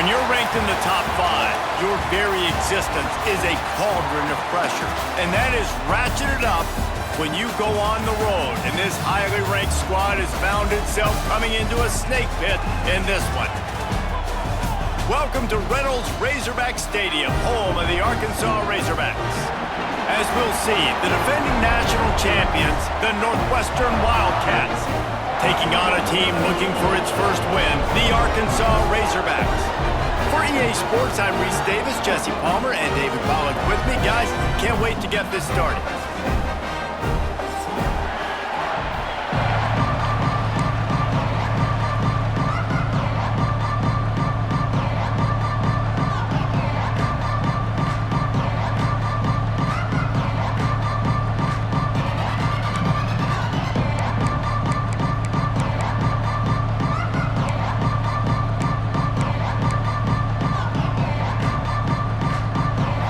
When you're ranked in the top 5, your very existence is a cauldron of pressure. And that is ratcheted up when you go on the road. And this highly ranked squad has found itself coming into a snake pit in this one. Welcome to Reynolds Razorback Stadium, home of the Arkansas Razorbacks. As we'll see, the defending national champions, the Northwestern Wildcats, taking on a team looking for its first win, the Arkansas Razorbacks. For EA Sports, I'm Reese Davis, Jesse Palmer, and David Pollack with me. Guys, can't wait to get this started.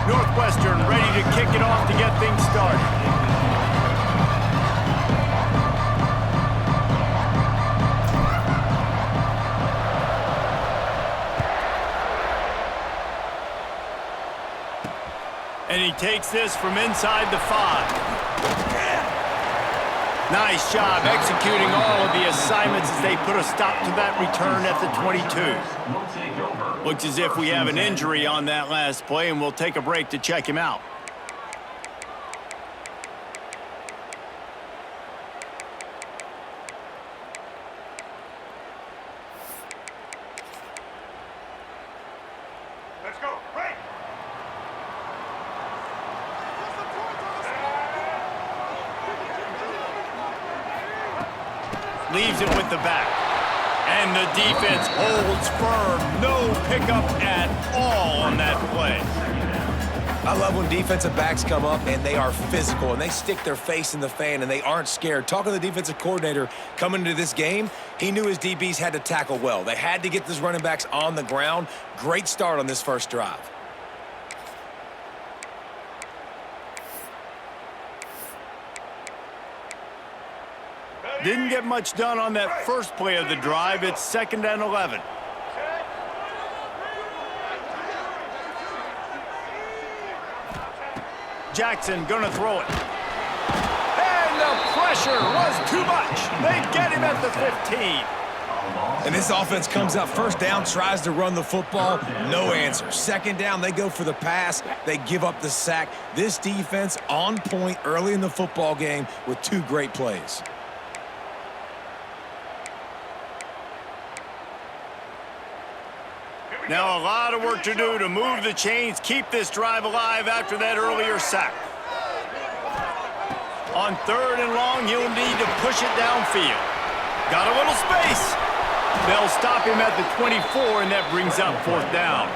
Northwestern ready to kick it off to get things started. And he takes this from inside the 5. Nice job executing all of the assignments as they put a stop to that return at the 22. Looks as if we have an injury on that last play, and we'll take a break to check him out. Let's go. Right. Leaves it with the back. And the defense holds firm. No pickup at all on that play. I love when defensive backs come up and they are physical and they stick their face in the fan and they aren't scared. Talking to the defensive coordinator coming into this game, he knew his DBs had to tackle well. They had to get these running backs on the ground. Great start on this first drive. Didn't get much done on that first play of the drive. It's 2nd and 11. Jackson gonna throw it. And the pressure was too much. They get him at the 15. And this offense comes up first down, tries to run the football, no answer. 2nd down, they go for the pass, they give up the sack. This defense on point early in the football game with 2 great plays. Now a lot of work to do to move the chains, keep this drive alive after that earlier sack. On 3rd and long, he'll need to push it downfield. Got a little space. They'll stop him at the 24, and that brings up 4th down.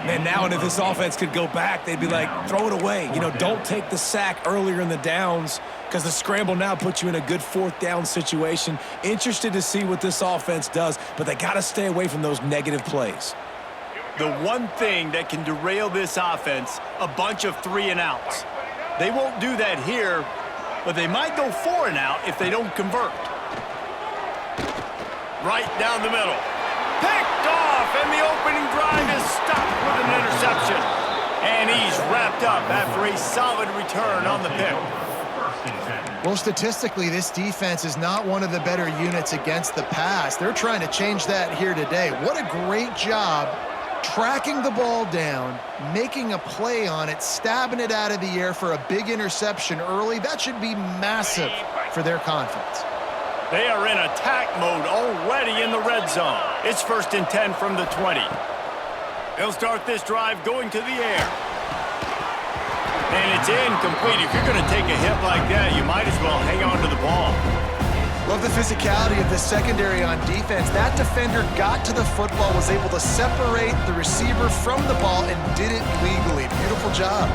Man, now and if this offense could go back, they'd be like, throw it away. You know, don't take the sack earlier in the downs because the scramble now puts you in a good 4th down situation. Interested to see what this offense does, but they got to stay away from those negative plays. The one thing that can derail this offense, a bunch of 3 and outs. They won't do that here, but they might go 4 and out if they don't convert. Right down the middle. Picked off, and the opening drive is stopped with an interception. And he's wrapped up after a solid return on the pick. Well, statistically, this defense is not one of the better units against the pass. They're trying to change that here today. What a great job tracking the ball down, making a play on it, stabbing it out of the air for a big interception early. That should be massive for their confidence. They are in attack mode already in the red zone. It's 1st and 10 from the 20. They'll start this drive going to the air. And it's incomplete. If you're going to take a hit like that, you might as well hang on to the ball. Love the physicality of the secondary on defense. That defender got to the football, was able to separate the receiver from the ball, and did it legally. Beautiful job.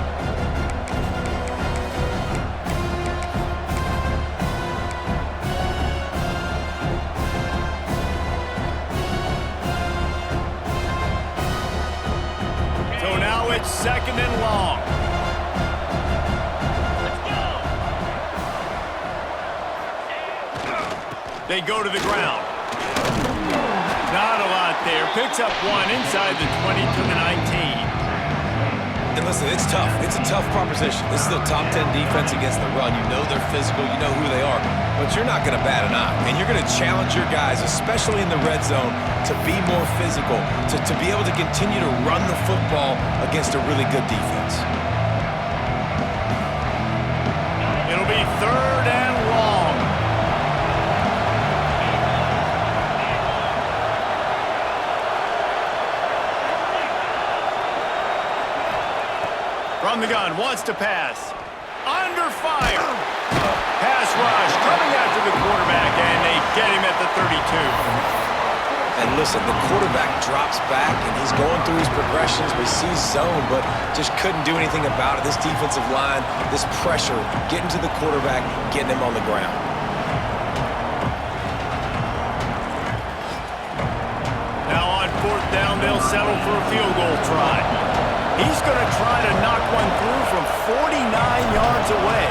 So now it's 2nd and long. They go to the ground. Not a lot there. Picks up one inside the 20 to the 19. And listen, it's tough. It's a tough proposition. This is a top 10 defense against the run. You know they're physical. You know who they are. But you're not going to bat an eye. And you're going to challenge your guys, especially in the red zone, to be more physical, to be able to continue to run the football against a really good defense. It'll be 3rd and long. From the gun, wants to pass. Under fire. Pass rush coming after the quarterback, and they get him at the 32. And listen, the quarterback drops back, and he's going through his progressions. We see zone, but just couldn't do anything about it. This defensive line, this pressure, getting to the quarterback, getting him on the ground. Now on 4th down, they'll settle for a field goal try. He's going to try to knock one through from 49 yards away.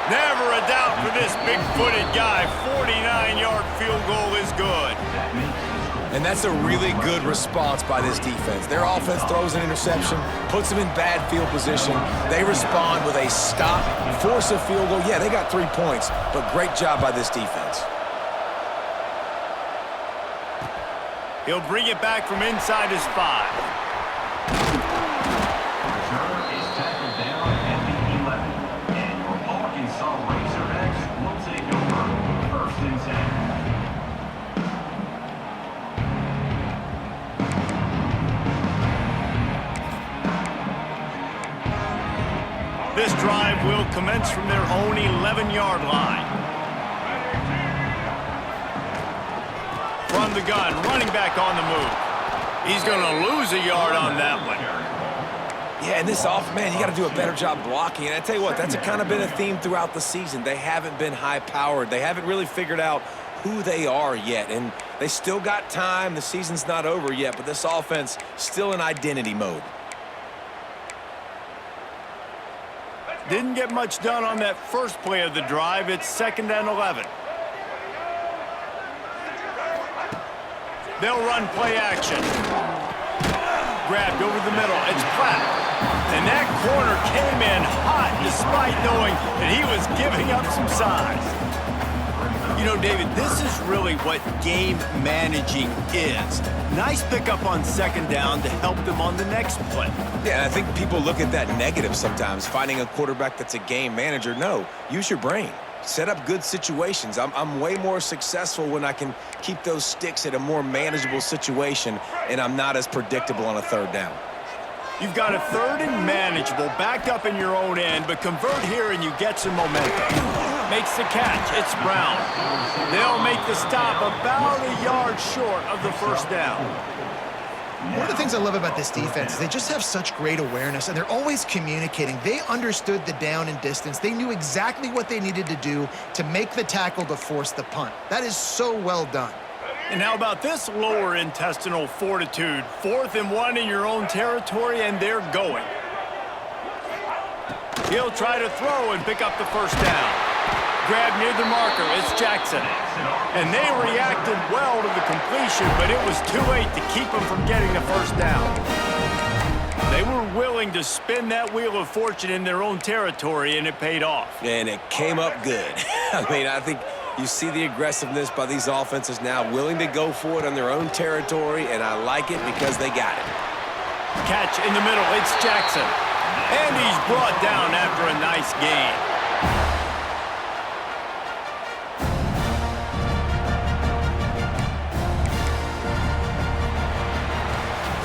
Never a doubt for this big-footed guy. 49-yard field goal is good. And that's a really good response by this defense. Their offense throws an interception, puts them in bad field position. They respond with a stop, force a field goal. Yeah, they got 3 points, but great job by this defense. He'll bring it back from inside his 5. This drive will commence from their own 11-yard line. From the gun, running back on the move. He's going to lose a yard on that one. Yeah, and this man, you got to do a better job blocking. And I tell you what, that's kind of been a theme throughout the season. They haven't been high-powered. They haven't really figured out who they are yet. And they still got time. The season's not over yet, but this offense still in identity mode. Didn't get much done on that first play of the drive. It's 2nd and 11. They'll run play action. Grabbed over the middle. It's Platt. And that corner came in hot despite knowing that he was giving up some size. You know, David, this is really what game managing is. Nice pickup on 2nd down to help them on the next play. Yeah, I think people look at that negative sometimes, finding a quarterback that's a game manager. No, use your brain. Set up good situations. I'm way more successful when I can keep those sticks at a more manageable situation, and I'm not as predictable on a 3rd down. You've got a 3rd and manageable, backed up in your own end, but convert here and you get some momentum. Makes the catch. It's Brown. They'll make the stop about a yard short of the 1st down. One of the things I love about this defense is they just have such great awareness, and they're always communicating. They understood the down and distance. They knew exactly what they needed to do to make the tackle to force the punt. That is so well done. And how about this lower intestinal fortitude? 4th and 1 in your own territory, and they're going. He'll try to throw and pick up the 1st down. Grab near the marker. It's Jackson. And they reacted well to the completion, but it was too late to keep them from getting the 1st down. They were willing to spin that wheel of fortune in their own territory, and it paid off. And it came up good. I mean, I think you see the aggressiveness by these offenses now, willing to go for it on their own territory, and I like it because they got it. Catch in the middle. It's Jackson. And he's brought down after a nice gain.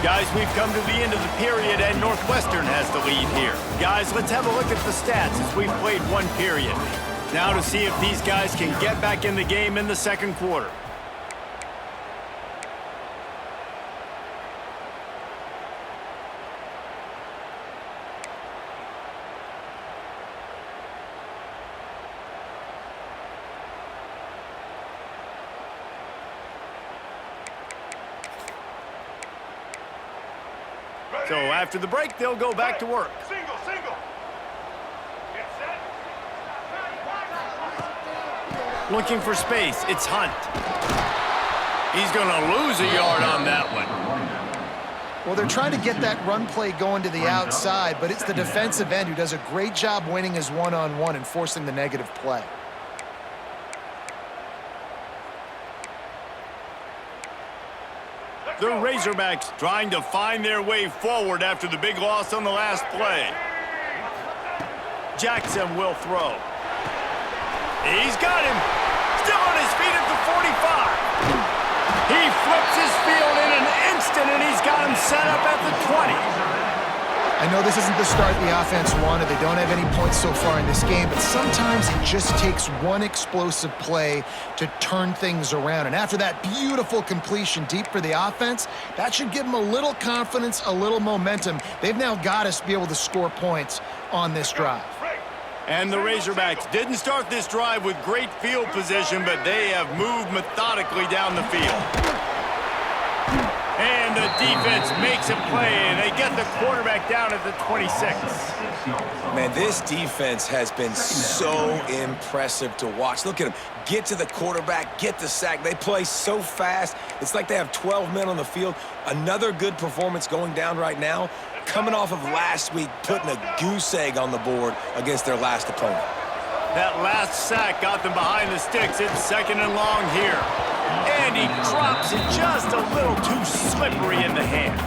Guys, we've come to the end of the period, and Northwestern has the lead here. Guys, let's have a look at the stats as we've played 1 period. Now to see if these guys can get back in the game in the 2nd quarter. So after the break, they'll go back to work. Single. Get set. Looking for space. It's Hunt. He's going to lose a yard on that one. Well, they're trying to get that run play going to the outside, but it's the defensive end who does a great job winning his one-on-one and forcing the negative play. The Razorbacks trying to find their way forward after the big loss on the last play. Jackson will throw. He's got him. Still on his feet at the 45. He flips his field in an instant, and he's got him set up at the 20. I know this isn't the start the offense wanted. They don't have any points so far in this game, but sometimes it just takes one explosive play to turn things around. And after that beautiful completion deep for the offense, that should give them a little confidence, a little momentum. They've now got us to be able to score points on this drive. And the Razorbacks didn't start this drive with great field position, but they have moved methodically down the field. And the defense makes a play, and they get the quarterback down at the 26. Man, this defense has been so impressive to watch. Look at them. Get to the quarterback, get the sack. They play so fast. It's like they have 12 men on the field. Another good performance going down right now. Coming off of last week, putting a goose egg on the board against their last opponent. That last sack got them behind the sticks. It's 2nd and long here. And he drops it just a little too slippery in the hands.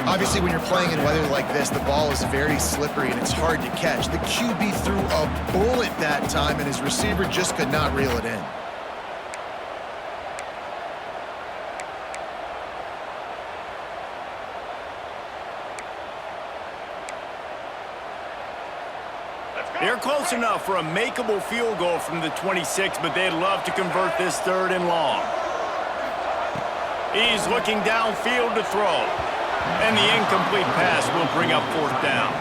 Obviously, when you're playing in weather like this, the ball is very slippery and it's hard to catch. The QB threw a bullet that time, and his receiver just could not reel it in. They're close enough for a makeable field goal from the 26, but they'd love to convert this 3rd and long. He's looking downfield to throw. And the incomplete pass will bring up 4th down.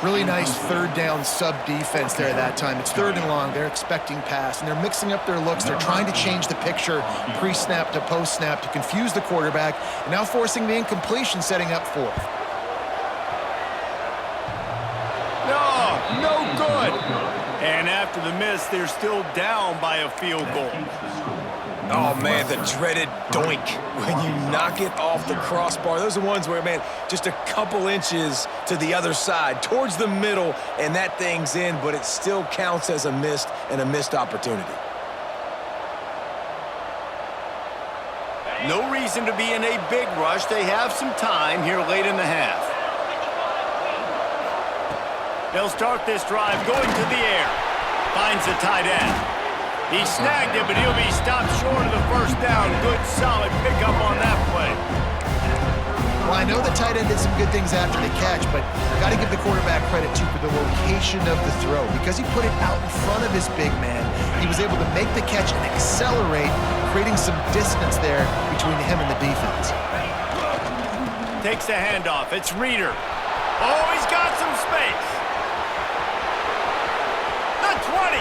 Really nice 3rd down sub-defense there that time. It's 3rd and long. They're expecting pass, and they're mixing up their looks. They're trying to change the picture pre-snap to post-snap to confuse the quarterback, and now forcing the incompletion, setting up 4th. No good. And after the miss, they're still down by a field goal. Oh, man, the dreaded doink. When you knock it off the crossbar, those are ones where, man, just a couple inches to the other side, towards the middle, and that thing's in, but it still counts as a missed opportunity. No reason to be in a big rush. They have some time here late in the half. They'll start this drive going to the air. Finds the tight end. He snagged it, but he'll be stopped short of the 1st down. Good, solid pickup on that play. Well, I know the tight end did some good things after the catch, but got to give the quarterback credit, too, for the location of the throw. Because he put it out in front of his big man, he was able to make the catch and accelerate, creating some distance there between him and the defense. Takes the handoff. It's Reeder. Oh, he's got some space. The 20,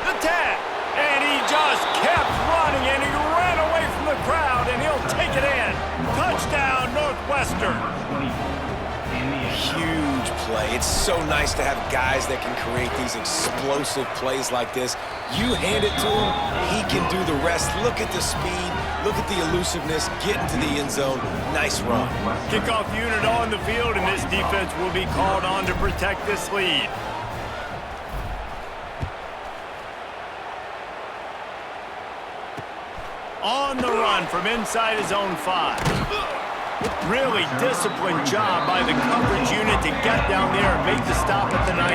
the 10, and he just kept running, and he ran away from the crowd, and he'll take it in. Touchdown, Northwestern. Huge play. It's so nice to have guys that can create these explosive plays like this. You hand it to him, he can do the rest. Look at the speed, look at the elusiveness, get into the end zone. Nice run. Kickoff unit on the field, and this defense will be called on to protect this lead. On the run from inside his own 5. Really disciplined job by the coverage unit to get down there and make the stop at the 19.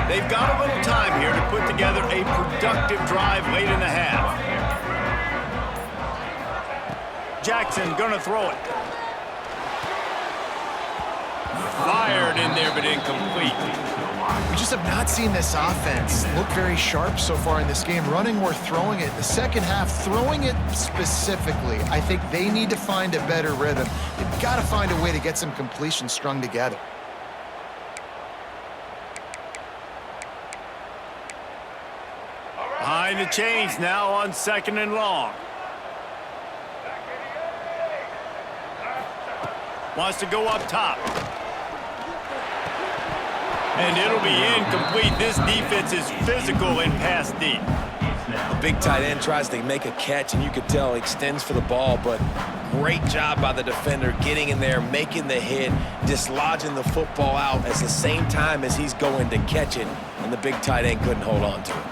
They've got a little time here to put together a productive drive late in the half. Jackson gonna throw it. Fired in there, but incomplete. We just have not seen this offense look very sharp so far in this game, running or throwing it. The second half, throwing it specifically, I think they need to find a better rhythm. They've got to find a way to get some completions strung together. Behind the chains now on 2nd and long. Wants to go up top. And it'll be incomplete. This defense is physical and pass deep. The big tight end tries to make a catch, and you could tell he extends for the ball, but great job by the defender getting in there, making the hit, dislodging the football out at the same time as he's going to catch it, and the big tight end couldn't hold on to it.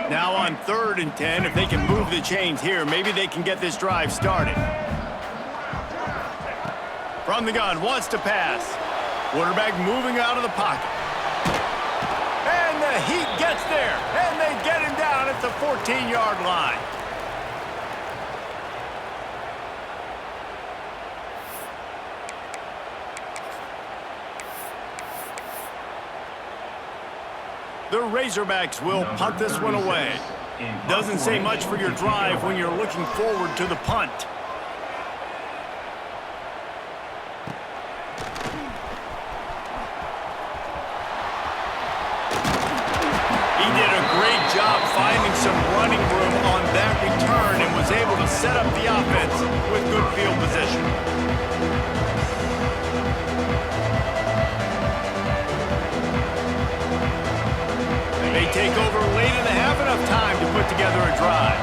Now on 3rd and 10, if they can move the chains here, maybe they can get this drive started. From the gun, wants to pass. Quarterback moving out of the pocket. And the Heat gets there, and they get him down at the 14-yard line. The Razorbacks will punt this one away. Doesn't say much for your drive when you're looking forward to the punt. He did a great job finding some running room on that return and was able to set up the offense with good field position. They take over late in the half, enough time to put together a drive.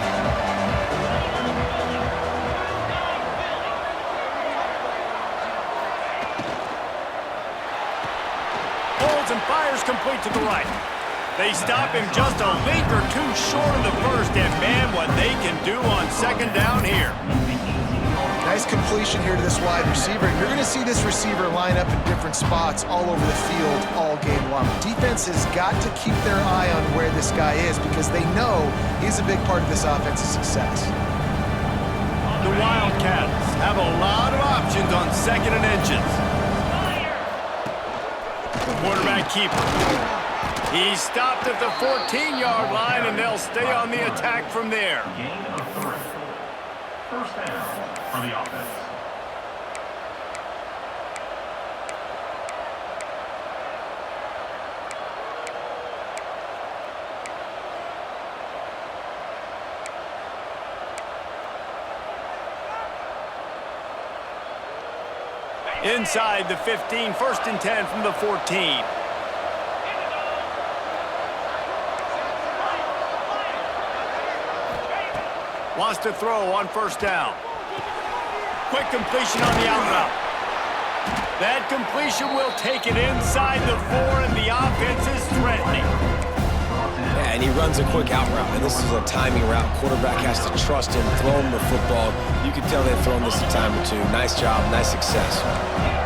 Holds and fires complete to the right. They stop him just a link or two short of the first, and man, what they can do on 2nd down here. Nice completion here to this wide receiver. You're going to see this receiver line up in different spots all over the field all game long. Defense has got to keep their eye on where this guy is because they know he's a big part of this offense's success. The Wildcats have a lot of options on 2nd and inches. The quarterback keeper. He stopped at the 14-yard line, and they'll stay on the attack from there. Gain of 3. First down on the offense. Inside the 15, 1st and 10 from the 14. Wants to throw on 1st down. Quick completion on the out route. That completion will take it inside the 4, and the offense is threatening. Yeah, and he runs a quick out route, and this is a timing route. Quarterback has to trust him, throw him the football. You can tell they've thrown this a time or two. Nice job, nice success.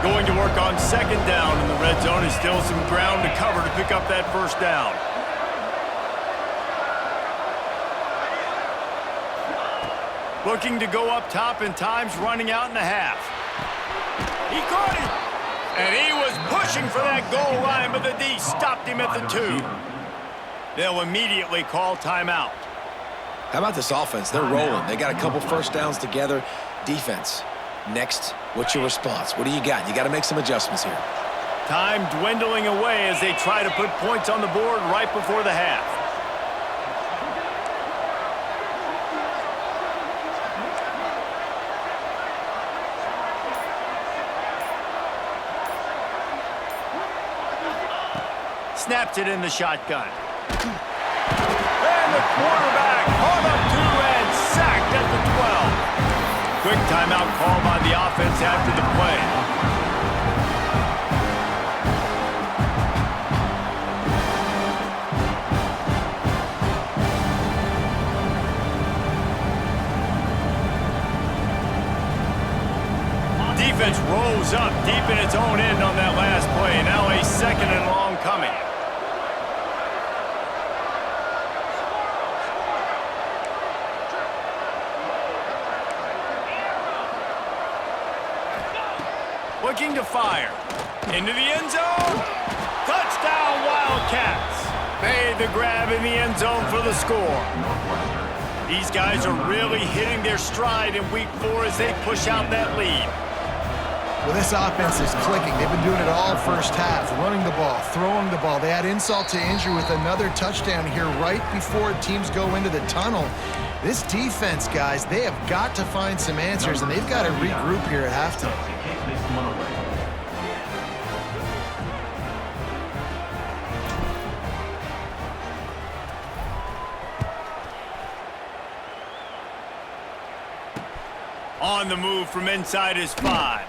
Going to work on 2nd down, and the red zone is still some ground to cover to pick up that 1st down. Looking to go up top, and time's running out in the half. He caught it, and he was pushing for that goal line, but the D stopped him at the 2. They'll immediately call timeout. How about this offense? They're rolling. They got a couple 1st downs together. Defense, next, what's your response? What do you got? You got to make some adjustments here. Time dwindling away as they try to put points on the board right before the half. Snaps it in the shotgun. And the quarterback hauled up 2 and sacked at the 12. Quick timeout call by the offense after the play. Defense rose up deep in its own end on that last play. Now a 2nd and long coming. Looking to fire. Into the end zone. Touchdown, Wildcats. Made the grab in the end zone for the score. These guys are really hitting their stride in week 4 as they push out that lead. Well, this offense is clicking. They've been doing it all first half, running the ball, throwing the ball. They add insult to injury with another touchdown here right before teams go into the tunnel. This defense, guys, they have got to find some answers, and they've got to regroup here at halftime. On the move from inside his 5.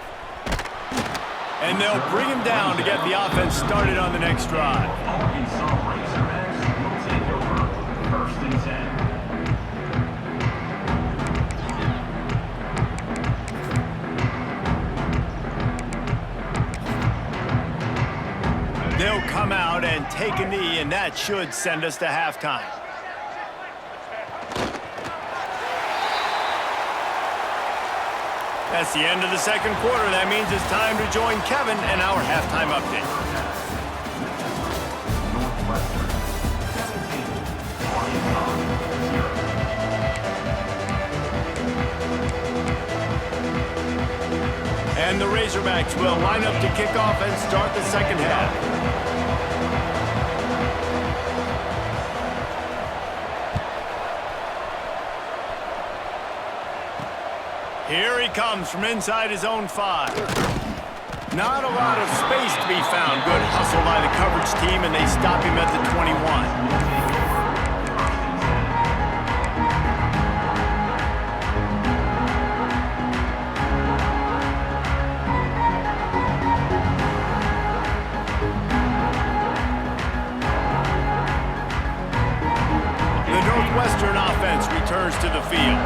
And they'll bring him down to get the offense started on the next drive. Arkansas Razorbacks will take over 1st and 10. They'll come out and take a knee, and that should send us to halftime. That's the end of the second quarter. That means it's time to join Kevin and our halftime update. Northwestern 17, And the Razorbacks will line up to kick off and start the second half. Here he comes from inside his own 5. Not a lot of space to be found. Good hustle by the coverage team, and they stop him at the 21. The Northwestern offense returns to the field.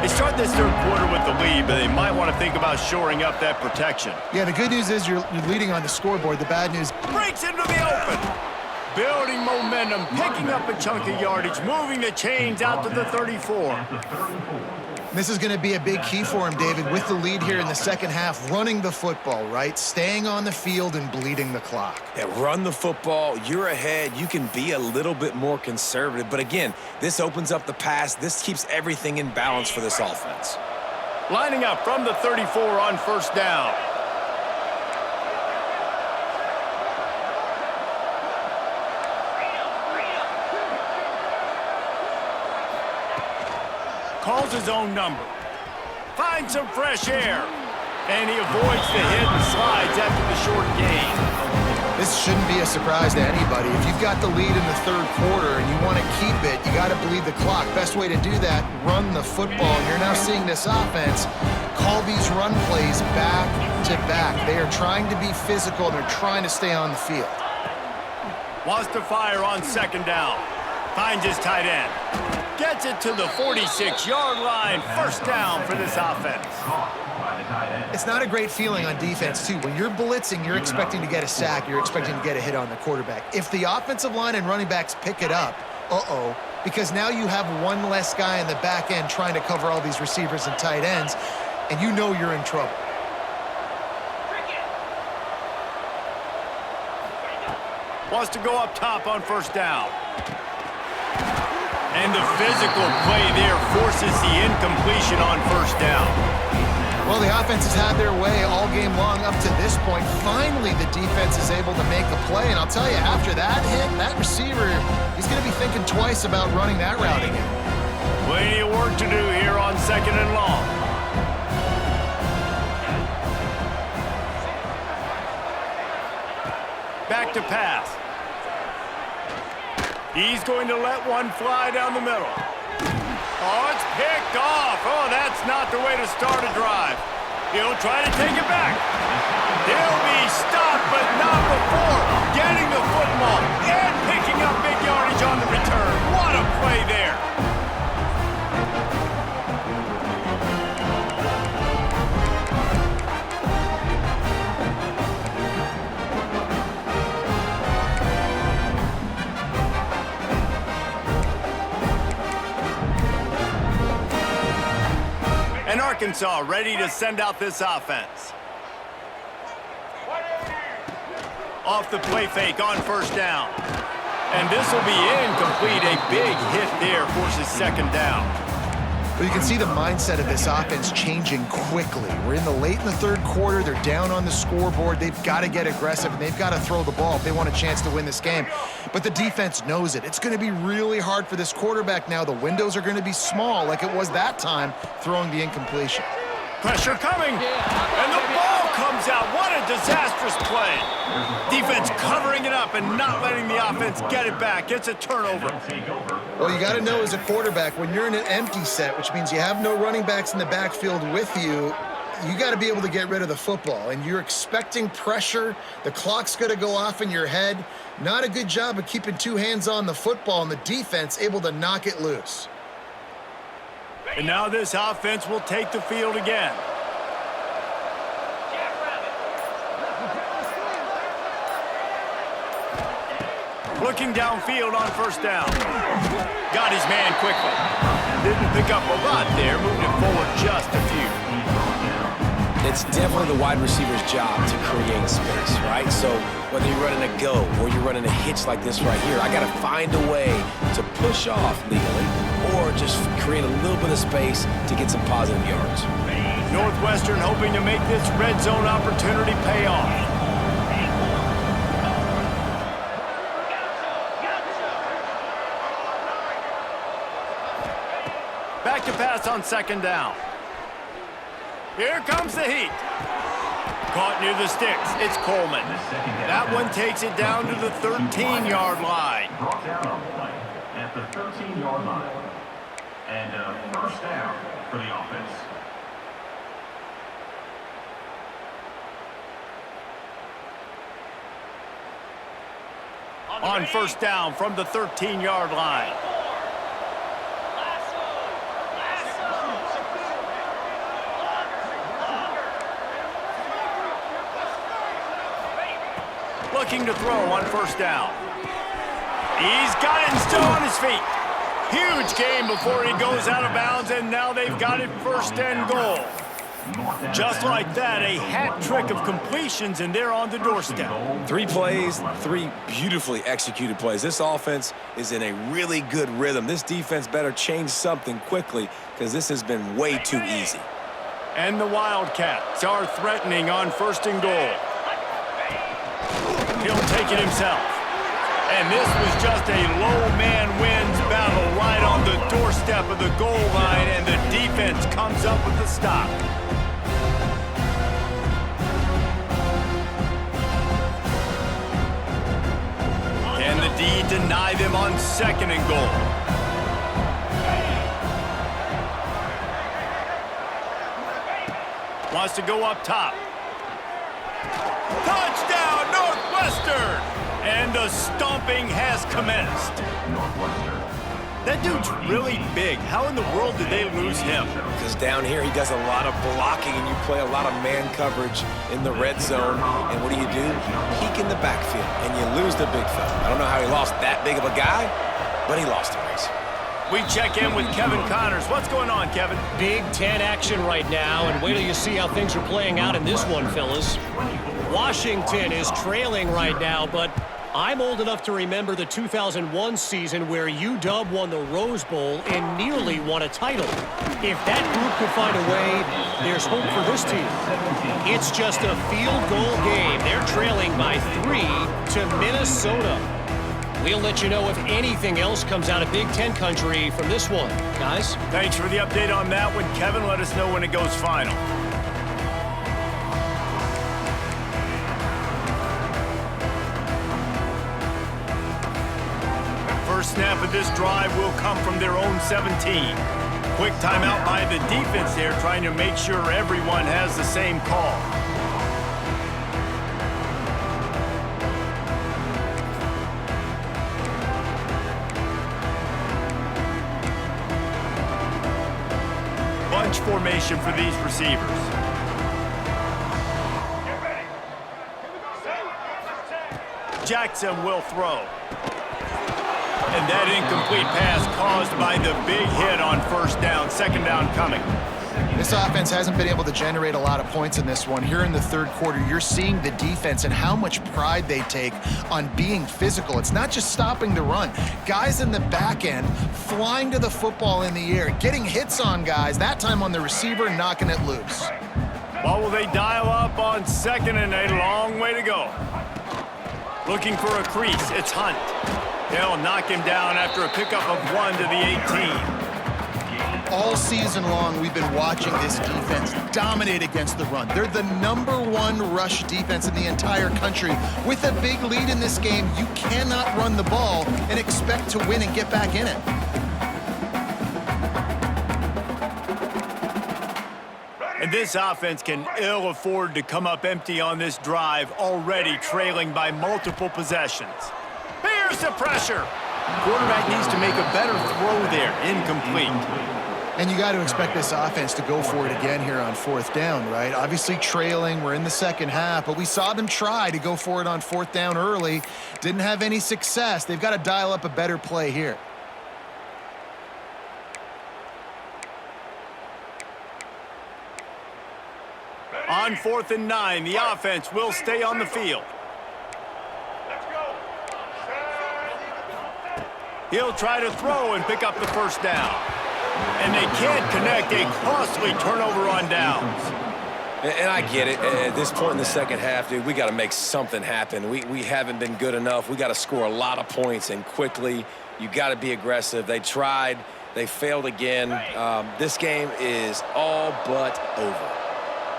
They start this third quarter with the lead, but they might want to think about shoring up that protection. Yeah, the good news is you're leading on the scoreboard. The bad news... Breaks into the open. Building momentum, picking up a chunk of yardage, moving the chains out to the 34. This is going to be a big key for him, David, with the lead here in the second half, running the football, right? Staying on the field and bleeding the clock. Yeah, run the football. You're ahead. You can be a little bit more conservative. But again, this opens up the pass. This keeps everything in balance for this offense. Lining up from the 34 on first down. Calls his own number. Finds some fresh air. And he avoids the hit and slides after the short gain. This shouldn't be a surprise to anybody. If you've got the lead in the third quarter and you want to keep it, you got to bleed the clock. Best way to do that, run the football. And you're now seeing this offense call these run plays back to back. They are trying to be physical, and they're trying to stay on the field. Wants to fire on second down. Finds his tight end. Gets it to the 46-yard line. First down for this offense. It's not a great feeling on defense, too. When you're blitzing, you're expecting to get a sack. You're expecting to get a hit on the quarterback. If the offensive line and running backs pick it up, because now you have one less guy in the back end trying to cover all these receivers and tight ends, and you know you're in trouble. Wants to go up top on first down. And the physical play there forces the incompletion on first down. Well, the offense has had their way all game long up to this point. Finally, the defense is able to make a play. And I'll tell you, after that hit, that receiver, he's going to be thinking twice about running that route again. Plenty of work to do here on second and long. Back to pass. He's going to let one fly down the middle. Oh, it's picked off. Oh, that's not the way to start a drive. He'll try to take it back. He'll be stopped, but not before getting the football and picking up big yardage on the return. What a play there. And Arkansas ready to send out this offense. Off the play fake on first down. And this will be incomplete. A big hit there forces second down. But you can see the mindset of this offense changing quickly. We're late in the third quarter. They're down on the scoreboard. They've got to get aggressive, and they've got to throw the ball if they want a chance to win this game. But the defense knows it. It's going to be really hard for this quarterback now. The windows are going to be small like it was that time throwing the incompletion. Pressure coming, and the ball comes out. What a disastrous play. Defense covering it up and not letting the offense get it back. It's a turnover. Well, you got to know as a quarterback, when you're in an empty set, which means you have no running backs in the backfield with you, you got to be able to get rid of the football. And you're expecting pressure. The clock's going to go off in your head. Not a good job of keeping two hands on the football, and the defense able to knock it loose. And now this offense will take the field again. Looking downfield on first down. Got his man quickly. Didn't pick up a lot there, moved it forward just a few. It's definitely the wide receiver's job to create space, right? So whether you're running a go or you're running a hitch like this right here, I got to find a way to push off legally or just create a little bit of space to get some positive yards. Northwestern hoping to make this red zone opportunity pay off. Back to pass on second down. Here comes the heat. Caught near the sticks. It's Coleman. That one takes it down to the 13-yard line. Brought down on play at the 13-yard line. And first down for the offense. On first down from the 13-yard line. Looking to throw on first down. He's got it and still on his feet. Huge game before he goes out of bounds, and now they've got it first and goal. Just like that, a hat trick of completions, and they're on the doorstep. 3 plays, 3 beautifully executed plays. This offense is in a really good rhythm. This defense better change something quickly because this has been way too easy. And the Wildcats are threatening on first and goal. He'll take it himself. And this was just a low man wins battle right on the doorstep of the goal line, and the defense comes up with the stop. Can the D deny them on second and goal? Wants to go up top. Touchdown, Northwestern! And the stomping has commenced. That dude's really big. How in the world did they lose him? Because down here he does a lot of blocking and you play a lot of man coverage in the red zone. And what do? Peek in the backfield and you lose the big fella. I don't know how he lost that big of a guy, but he lost the race. We check in with Kevin Connors. What's going on, Kevin? Big Ten action right now, and wait till you see how things are playing out in this one, fellas. Washington is trailing right now, but I'm old enough to remember the 2001 season where UW won the Rose Bowl and nearly won a title. If that group could find a way, there's hope for this team. It's just a field goal game. They're trailing by 3 to Minnesota. We'll let you know if anything else comes out of Big Ten country from this one. Guys? Thanks for the update on that one, Kevin. Let us know when it goes final. First snap of this drive will come from their own 17. Quick timeout by the defense there, trying to make sure everyone has the same call. Bunch formation for these receivers. Jackson will throw. And that incomplete pass caused by the big hit on first down. Second down coming. This offense hasn't been able to generate a lot of points in this one. Here in the third quarter, you're seeing the defense and how much pride they take on being physical. It's not just stopping the run. Guys in the back end flying to the football in the air, getting hits on guys, that time on the receiver, knocking it loose. Well, will they dial up on 2nd and a long way to go? Looking for a crease, it's Hunt. They'll knock him down after a pickup of 1 to the 18. All season long, we've been watching this defense dominate against the run. They're the #1 rush defense in the entire country. With a big lead in this game, you cannot run the ball and expect to win and get back in it. And this offense can ill afford to come up empty on this drive, already trailing by multiple possessions. Here's the pressure. Quarterback needs to make a better throw there. Incomplete. And you got to expect this offense to go for it again here on 4th down, right? Obviously trailing, we're in the second half, but we saw them try to go for it on 4th down early. Didn't have any success. They've got to dial up a better play here. On 4th and 9, the offense will stay on the field. He'll try to throw and pick up the first down. And they can't connect, a costly turnover on downs. And I get it. At this point in the second half, dude, we got to make something happen. We haven't been good enough. We got to score a lot of points and quickly. You got to be aggressive. They tried. They failed again. This game is all but over.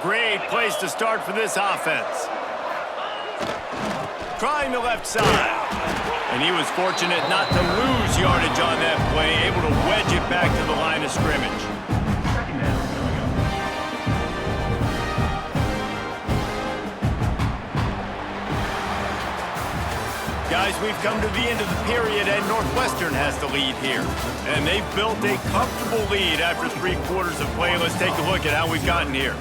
Great place to start for this offense. Trying the left side. And he was fortunate not to lose yardage on that play, able to wedge it back to the line of scrimmage. Guys, we've come to the end of the period, and Northwestern has the lead here. And they've built a comfortable lead after 3 quarters of play. Let's take a look at how we've gotten here.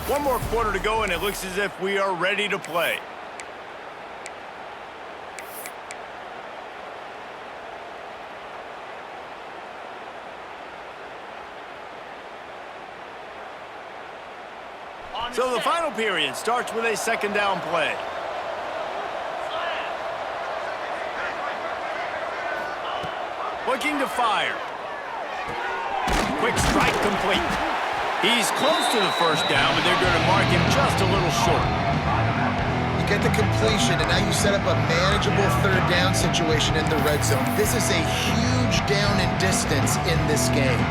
1 more quarter to go, and it looks as if we are ready to play. So the final period starts with a 2nd down play. Looking to fire. Quick strike complete. He's close to the first down, but they're going to mark him just a little short. You get the completion, and now you set up a manageable 3rd down situation in the red zone. This is a huge down in distance in this game.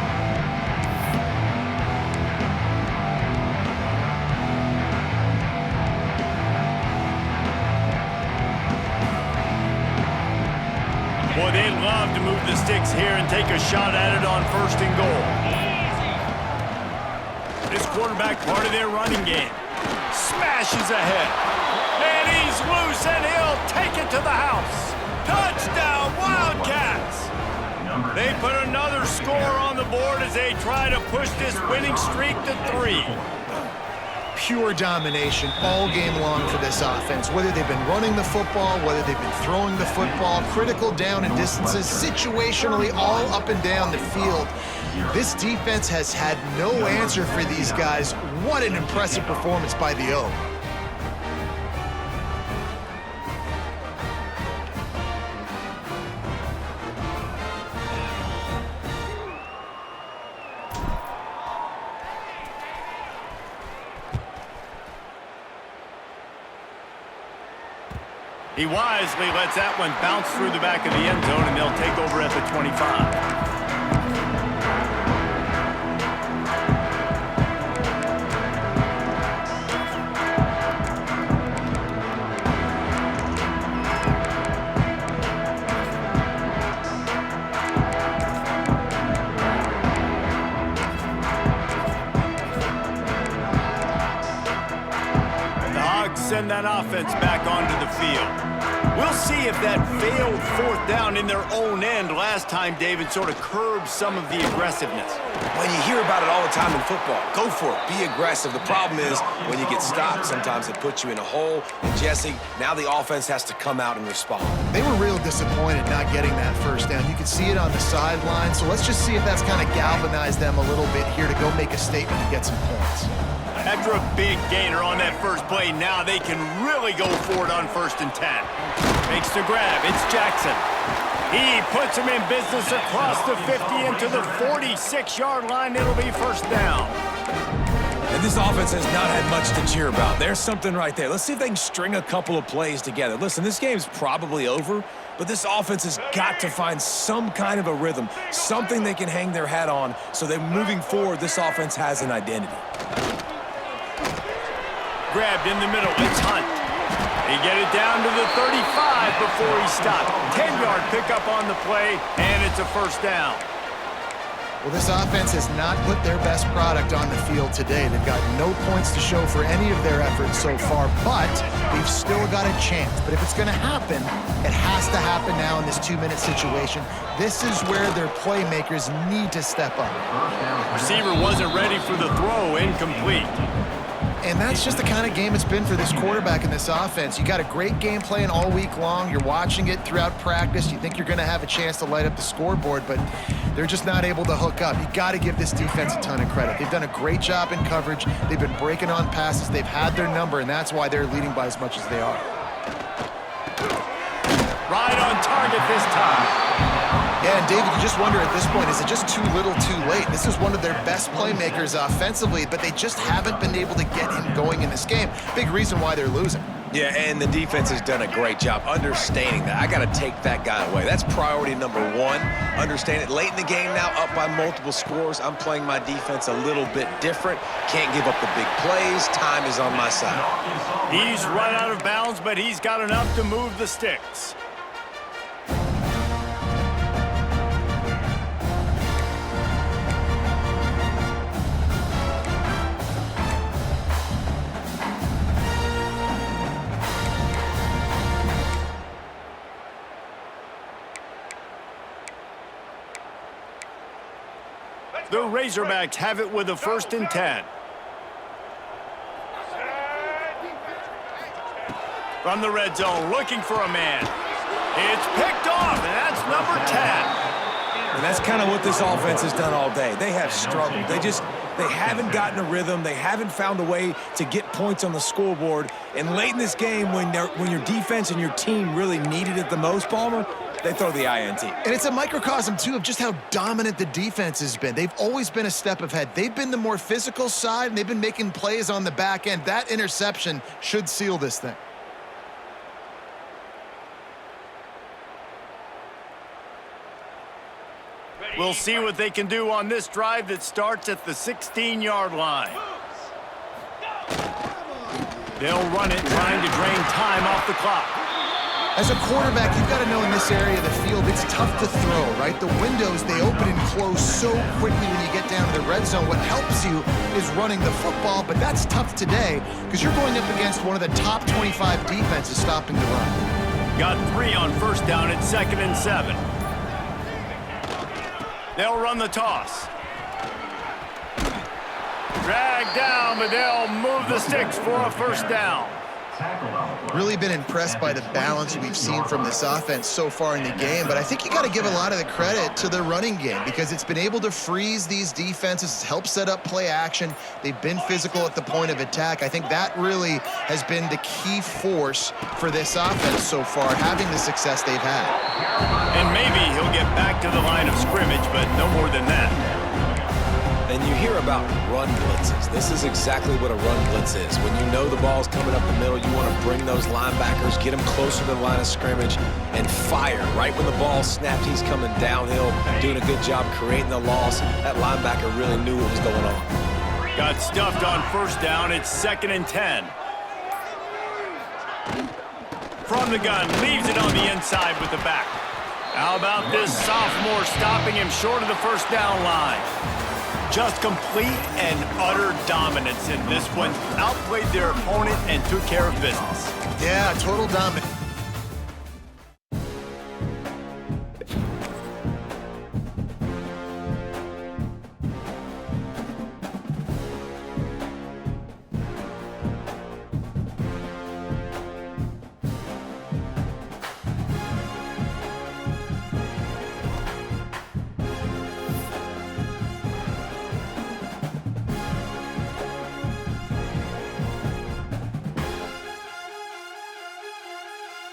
Boy, they'd love to move the sticks here and take a shot at it on 1st and goal. This quarterback part of their running game. Smashes ahead. And he's loose, and he'll take it to the house. Touchdown, Wildcats! They put another score on the board as they try to push this winning streak to 3. Pure domination all game long for this offense. Whether they've been running the football, whether they've been throwing the football, critical down and distances, situationally all up and down the field. This defense has had no answer for these guys. What an impressive performance by the O. He wisely lets that one bounce through the back of the end zone, and they'll take over at the 25. Send that offense back onto the field. We'll see if that failed fourth down in their own end last time, David, sort of curbed some of the aggressiveness. When you hear about it all the time in football, go for it, be aggressive. The problem is when you get stopped, sometimes it puts you in a hole. And Jesse, now the offense has to come out and respond. They were real disappointed not getting that first down. You could see it on the sideline, so let's just see if that's kind of galvanized them a little bit here to go make a statement and get some points. After a big gainer on that first play, now they can really go for it on 1st and 10. Makes the grab. It's Jackson. He puts him in business across the 50 into the 46-yard line. It'll be first down. And this offense has not had much to cheer about. There's something right there. Let's see if they can string a couple of plays together. Listen, this game's probably over, but this offense has got to find some kind of a rhythm, something they can hang their hat on so that moving forward, this offense has an identity. Grabbed in the middle. It's Hunt. He get it down to the 35 before he stopped. 10-yard pickup on the play, and it's a first down. Well, this offense has not put their best product on the field today. They've got no points to show for any of their efforts so far, but they've still got a chance. But if it's going to happen, it has to happen now in this 2-minute situation. This is where their playmakers need to step up. Receiver wasn't ready for the throw, incomplete. And that's just the kind of game it's been for this quarterback in this offense. You got a great game plan all week long. You're watching it throughout practice. You think you're going to have a chance to light up the scoreboard, but they're just not able to hook up. You got to give this defense a ton of credit. They've done a great job in coverage. They've been breaking on passes. They've had their number, and that's why they're leading by as much as they are. Right on target this time. Yeah, and David, you just wonder at this point, is it just too little too late? This is one of their best playmakers offensively, but they just haven't been able to get him going in this game. Big reason why they're losing. Yeah, and the defense has done a great job understanding that. I got to take that guy away. That's priority number one. Understand it. Late in the game now, up by multiple scores. I'm playing my defense a little bit different. Can't give up the big plays. Time is on my side. He's run out of bounds, but he's got enough to move the sticks. The Razorbacks have it with a 1st and 10. From the red zone, looking for a man. It's picked off, and that's number 10. And that's kind of what this offense has done all day. They have struggled. They haven't gotten a rhythm. They haven't found a way to get points on the scoreboard. And late in this game, when your defense and your team really needed it the most, Palmer, they throw the INT. And it's a microcosm, too, of just how dominant the defense has been. They've always been a step ahead. They've been the more physical side, and they've been making plays on the back end. That interception should seal this thing. We'll see what they can do on this drive that starts at the 16-yard line. They'll run it, trying to drain time off the clock. As a quarterback, you've got to know in this area of the field, it's tough to throw, right? The windows, they open and close so quickly when you get down to the red zone. What helps you is running the football, but that's tough today because you're going up against one of the top 25 defenses stopping the run. Got 3 on 1st down at 2nd and 7. They'll run the toss. Drag down, but they'll move the sticks for a 1st down. Really been impressed by the balance we've seen from this offense so far in the game, but I think you got to give a lot of the credit to the running game because it's been able to freeze these defenses. It's helped set up play action. They've been physical at the point of attack. I think that really has been the key force for this offense so far, having the success they've had. And maybe he'll get back to the line of scrimmage, but no more than that. And you hear about run blitzes. This is exactly what a run blitz is. When you know the ball's coming up the middle, you want to bring those linebackers, get them closer to the line of scrimmage, and fire. Right when the ball snapped, he's coming downhill, doing a good job creating the loss. That linebacker really knew what was going on. Got stuffed on 1st down. It's 2nd and 10. From the gun, leaves it on the inside with the back. How about this sophomore stopping him short of the 1st down line? Just complete and utter dominance in this one. Outplayed their opponent and took care of business. Yeah, total dominance.